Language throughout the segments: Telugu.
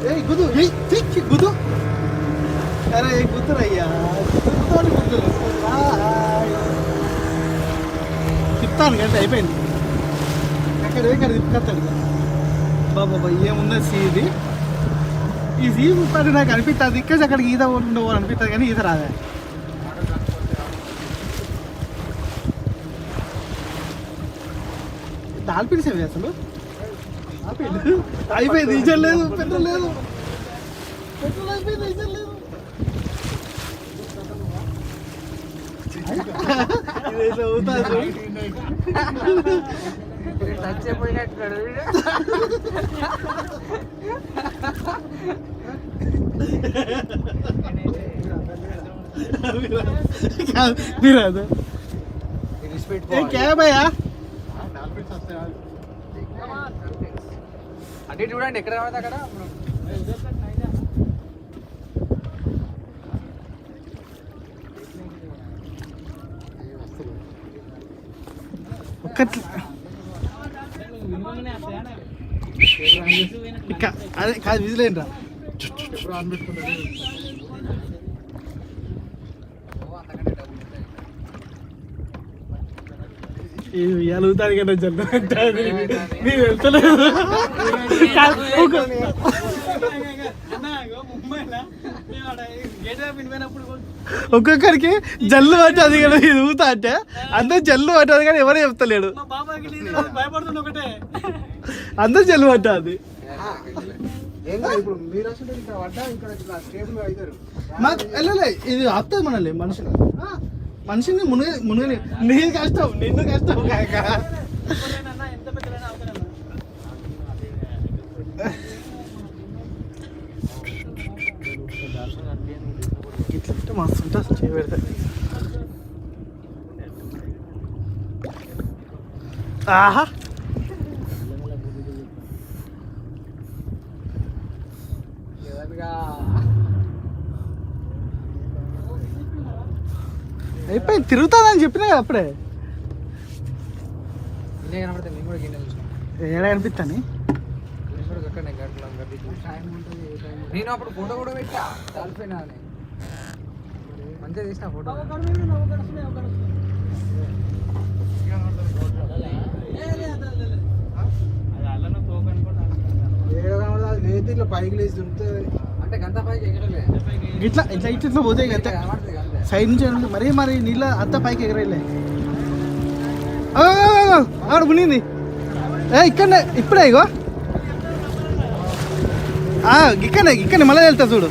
ఏ గుదు గుదు అరే గుర్తురయ్యా తిప్పుతాను కంటే అయిపోయింది ఎక్కడ తిప్పుకొస్తాడు బాబా ఏముందో సీది ఈ సీ ముప్పది నాకు అనిపిస్తుంది ఇక్కడ అక్కడికి ఈత ఉండవు అనిపిస్తుంది కానీ ఈత రాదా డాల్ఫిన్స్ ఏమి అసలు అయిపోయింది ఈజల్ లేదు పెట్రోల్ లేదు అయిపోయింది ఈజల్ లేదు क्या भैया అంటే చూడండి ఎక్కడ రావాలి అక్కడ అదే కాదు విజిలేంట్రా ఎలుగుతాడు కదా జల్లు నేను వెళ్తలేదు ఒక్కొక్కరికి జల్లు పట్టదు కదా ఇది ఊతా అంటే అందరు జల్లు పట్టదు కానీ ఎవరు చెప్తలేడు అందరు జల్లు పట్టదు ఇది ఆపుతుంది మనల్ని మనిషిని మునుగని నీది కష్టం నిన్ను కష్టం కాక ఇట్లా మస్తు ఉంటుంది చేయబెడతా ఆహా అయిపోయింది తిరుగుతుందని చెప్పినా కదా అప్పుడే ఏడా కనిపిస్తాను నేను అప్పుడు ఫోటో కూడా పెట్టా చాలిపోయినా మంచిగా తీసిన ఫోటో ఇట్లా పైకి లేచి దుంపుతుంది అంటే గంట పైకి ఎగరలే ఇట్లా ఇట్లా ఇట్లా పోతే కదా సైడ్ నుంచి మరి నీళ్ళ అంతా పైకి ఎగరేలే ఆడ మునింది ఇక్కడనే ఇప్పుడే ఇగో ఇక్కడనే మళ్ళీ వెళ్తా చూడు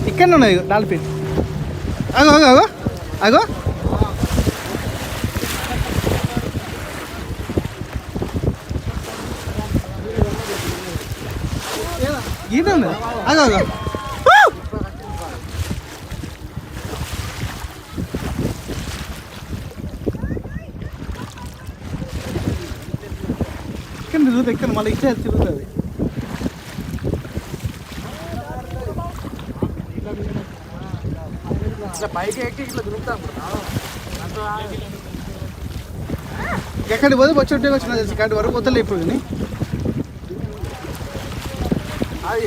ఇక్కడనే ఉన్నాయి డాల్ఫిన్ అగో అగో అగో అగో గీత ఉంది అగో అగో తిరుగుతుంది ఎక్కడ మళ్ళీ ఇచ్చే తిరుగుతుంది పైకి ఎక్కి ఇట్లా తిరుగుతాం ఎక్కడికి పోతే వచ్చి వచ్చిన తెలిసి కాటి వరకు వద్దలే ఇప్పుడు కానీ అది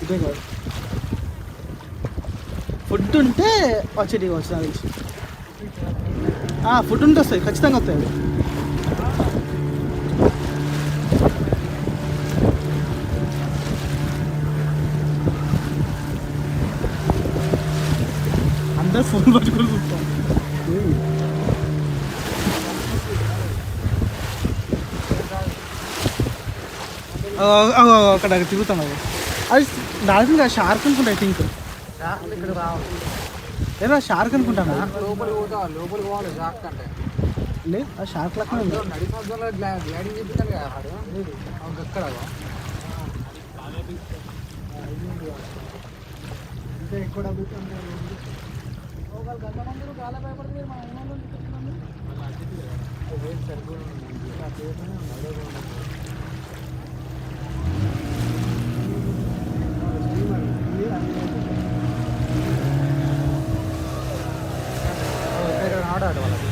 ఇదే కాదు ఫుడ్ ఉంటే వచ్చేటి వచ్చి నాకు తెలిసి ఫుడ్ ఉంటే వస్తాయి ఖచ్చితంగా వస్తాయి అందరు ఫోన్ పట్టుకొని చూస్తాం అక్కడ తిరుగుతాం అది డాల్ఫిన్ షార్క్ అనుకుంటా ఐ థింక్ ఇక్కడ రావాలి ఏదో షార్క్ అనుకుంటాను లోపలికి పోతా లోపలికి పోవాలి షార్క్ అంటే లేదు ఆ షార్క్ లెక్క నడిపొద్దులో గ్లాడింగ్ చెప్తాను కదా అక్కడ అంటే ఎక్కువ డబ్బు ఆడాడు వాళ్ళకి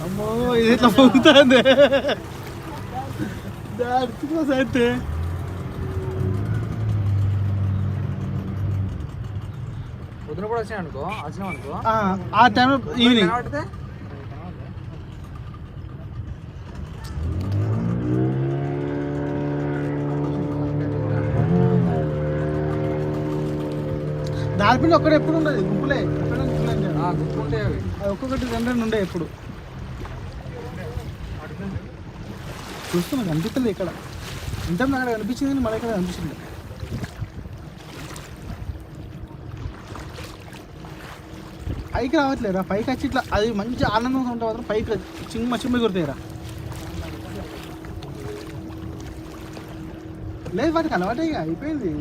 అమ్మో ఇది ఇట్లా పొంగుతుంది అయితే పొద్దున కూడా వచ్చినాం అనుకో ఆ టైంలో ఈవినింగ్ కనబడితే దాల్పిల్లి ఒక్కడే ఎప్పుడు ఉండదు గుంపులే గుర్తుంటే అవి ఒక్కొక్కటి రెండు ఉండే ఎప్పుడు చూస్తున్నా కనిపిస్తుంది ఇక్కడ ఇంత అక్కడ కనిపించింది మన ఇక్కడ కనిపించింది పైకి రావట్లేరా పైకి వచ్చి ఇట్లా అది మంచి ఆనందంగా ఉంటే మాత్రం పైకి చిమ్మ కొడతాయిరా లేదు వాటికి అలవాటే ఇక అయిపోయింది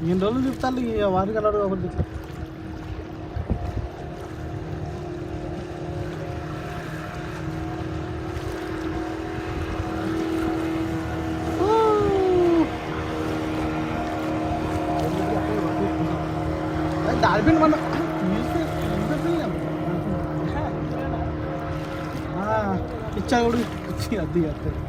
ఎన్ని రోజులు చెప్తాను ఇక వారికి అలవాటు కాబట్టి దాల్పిన్ మన ఇచ్చా కూడా ఇచ్చి అద్దీ వస్తుంది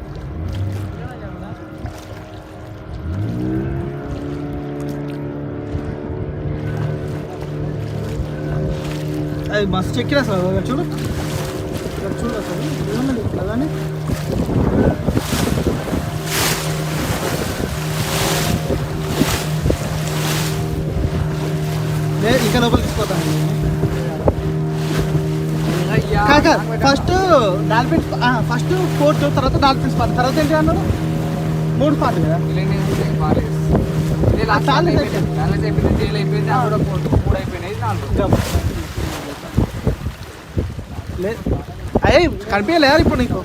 అది మస్తు ఎక్కిరా సార్ చూడు చూడు అసలు ఏమన్నది అలానే ఇంకా లోపల తీసుకోతాను కాక ఫస్ట్ డాల్ఫిన్స్ ఫస్ట్ ఫోర్త్ తర్వాత డాల్ఫిన్స్ పార్ట్ తర్వాత ఏంటి అన్నారు 3 పార్ట్ కదా లేదు అయ్యే కనిపించలేరు ఇప్పుడు నీకు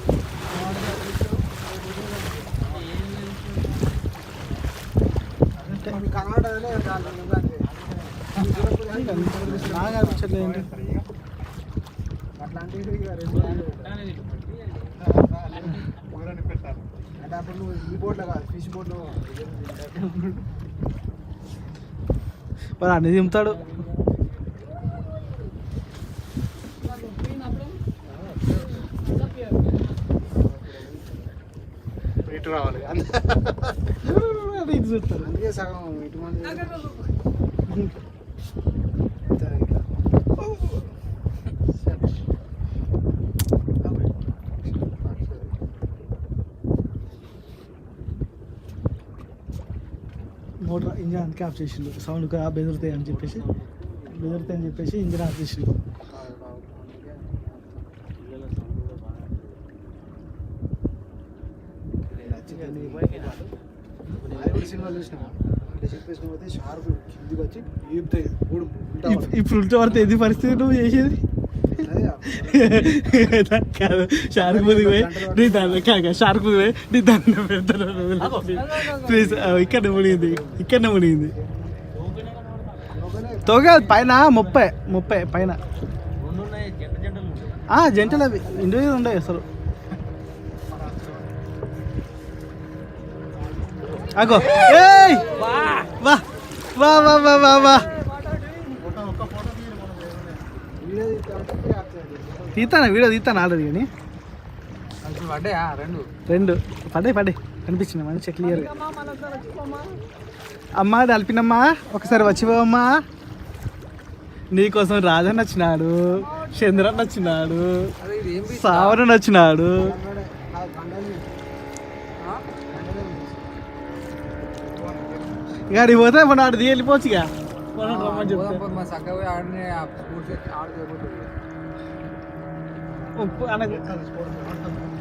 బాగా అనిపించట్లేదు ఏంటి మరి అన్ని దింపుతాడు ఇటు రావాలి ఇటు చూస్తారు అందుకే సగం ఇటు మోటార్ ఇంజన్ అందుకే ఆఫ్ చేసిండు సౌండ్ బెదురుతాయి అని చెప్పేసి ఇంజన్ ఆఫ్ చేసిండు ఇప్పుడు ఉల్టా పడితే ఏది పరిస్థితి నువ్వు చేసేది కాదు షార్క్ ముందు పోయి నీ దాన్ని కాక షార్క్ ముందు పోయి నీ దాన్ని పెడతాను ప్లీజ్ ఇక్కడనే మునిగింది తోగా పైన 30 పైన జంటలు అవి ఇండివిజువల్ ఉండవు అసలు అగో ఏయ్ వా వా వా వా వా వా వీడియో తీస్తాను ఆల్రెడీ కానీ రెండు పడ్డాయి కనిపించింది మంచిగా క్లియర్గా అమ్మా డల్పినమ్మా ఒకసారి వచ్చిపోవమ్మా నీకోసం రాజన్ వచ్చినాడు చంద్రన్ వచ్చినాడు సావరన్ వచ్చినాడు ఇక అడిగి పోతే మన ఆడిది వెళ్ళిపోవచ్చుగా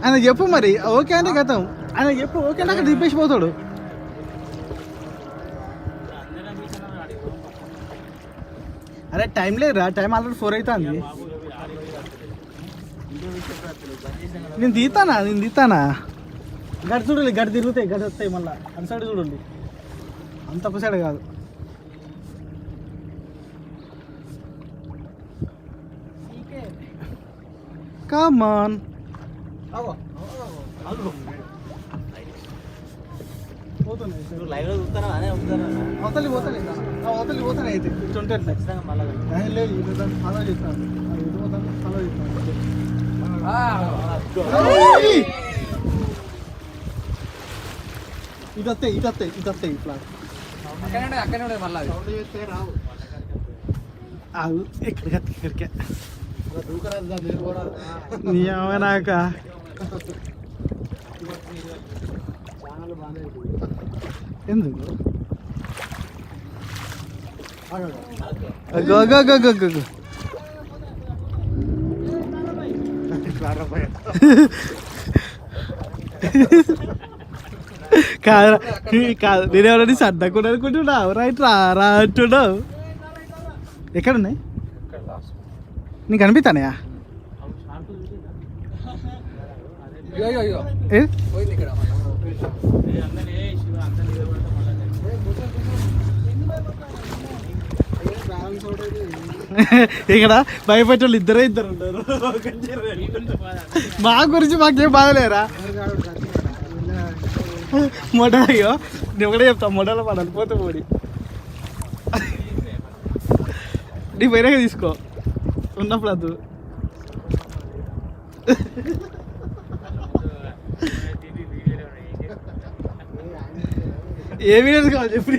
ఆయన చెప్పు మరి ఓకే అంటే గతం ఆయన చెప్పు ఓకే అంటే అక్కడ దింపేసిపోతాడు అరే టైం లేదురా టైం ఆల్రెడీ 4 అవుతుంది నేను తీస్తానా గడి చూడాలి గడి తిరుగుతాయి గడి వస్తాయి మళ్ళీ అన్ సైడ్ చూడండి అంత ఒక సైడ్ కాదు Come on. అవతలి పోతాను అయితే 20 లేదు ఫాలో చేస్తాను ఇదొస్తాయి ఇట్లా అక్కడే ఉండదు మళ్ళీ అది ఇక్కడికే నాక ఎందుకు కాదు నేను ఎవరైనా సర్దకుండా అనుకుంటున్నావు రైట్ రా అంటున్నావు. ఎక్కడున్నాయి నీకు అనిపిస్తానయా? పోయింది ఇక్కడ ఇక్కడ భయపెట్టేళ్ళు ఇద్దరు ఉన్నారు. మా గురించి మాకేం బాధలేరా? మొడల్ అయ్యో నేను ఒకటే చెప్తా, మొడలో పడాలి పోతే పోడి నీ పైనగా తీసుకో ఉన్నప్పుడు అది ఏ వీడియోస్ కావాలి చెప్పు.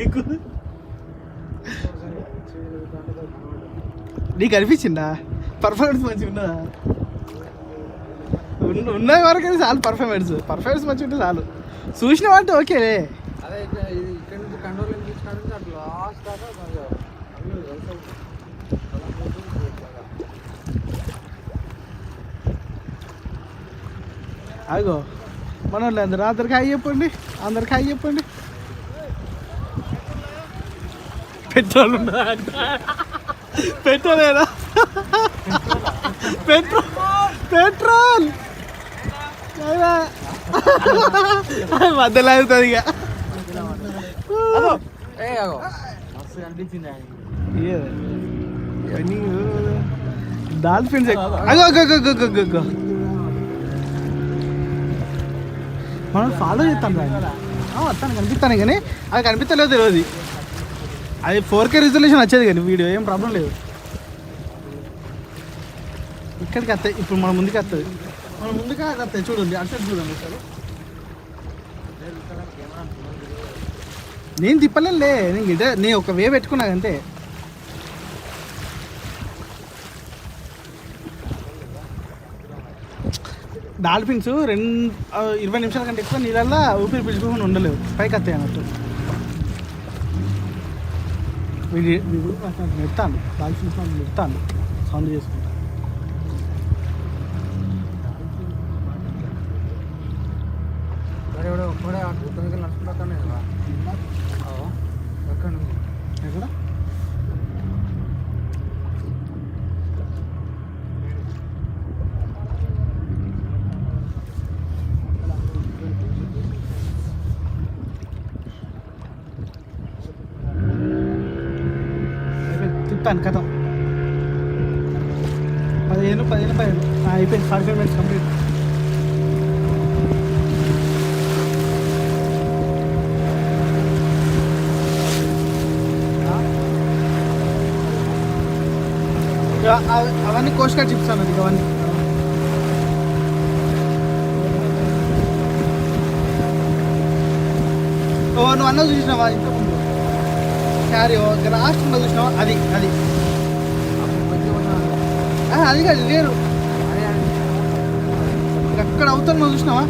నీకు అనిపించిందా పర్ఫార్మెన్స్ మంచిగా ఉన్నదా? ఉన్న వరకు చాలు. పర్ఫార్మెన్స్ మంచిగా ఉంటే చాలు. చూసినావు అంటే ఓకేలే. అదే ఇక్కడ నుంచి కంట్రోల్ తీసుకుంటే అట్లా లాస్ట్ దాకా అగో మన వాళ్ళు అందరికి హాయ్ చెప్పండి. పెట్రోల్ ఉన్నదా? పెట్రోలేనా? పెట్రోల్ మధ్యలో అవుతుంది ఇక. డాల్ఫిన్స్ అగో మనం ఫాలో చేస్తాం వస్తాను కనిపిస్తాను కానీ అది కనిపించలేదు తెలియదు. అది 4K రిజల్యూషన్ వచ్చేది కానీ వీడియో ఏం ప్రాబ్లం లేదు. ఇక్కడికి వస్తాయి ఇప్పుడు మన ముందుకు వస్తుంది. మన ముందుగా వస్తాయి చూడండి అటు చూడండి అసలు. నేను తిప్పలేనులే, నేను ఒక వే పెట్టుకున్నా అంతే. డాల్ఫిన్స్ 20 నిమిషాల కంటే ఎక్కువ నీళ్ళల్లో ఊపిరి పీల్చుకోకుండా ఉండలేవు, పైకి వస్తాయి అన్నట్టు. నెడతాను డాల్ఫిన్స్ నెడతాను సౌండ్ చేసుకుంటా. ఎక్కడ తిప్పాను కథ 15 అయిపోయింది. 45 minutes కంప్లీట్. అవన్నీ కోస్ట్ గార్డ్ చెప్తాను. అది అవన్నీ నువ్వు అన్న చూసినావా ఇంతకుముందు క్యారీ లాస్ట్ ఉన్న చూసినావా? అది కాదు వేరు. అక్కడ అవుతాను నువ్వు చూసినావా?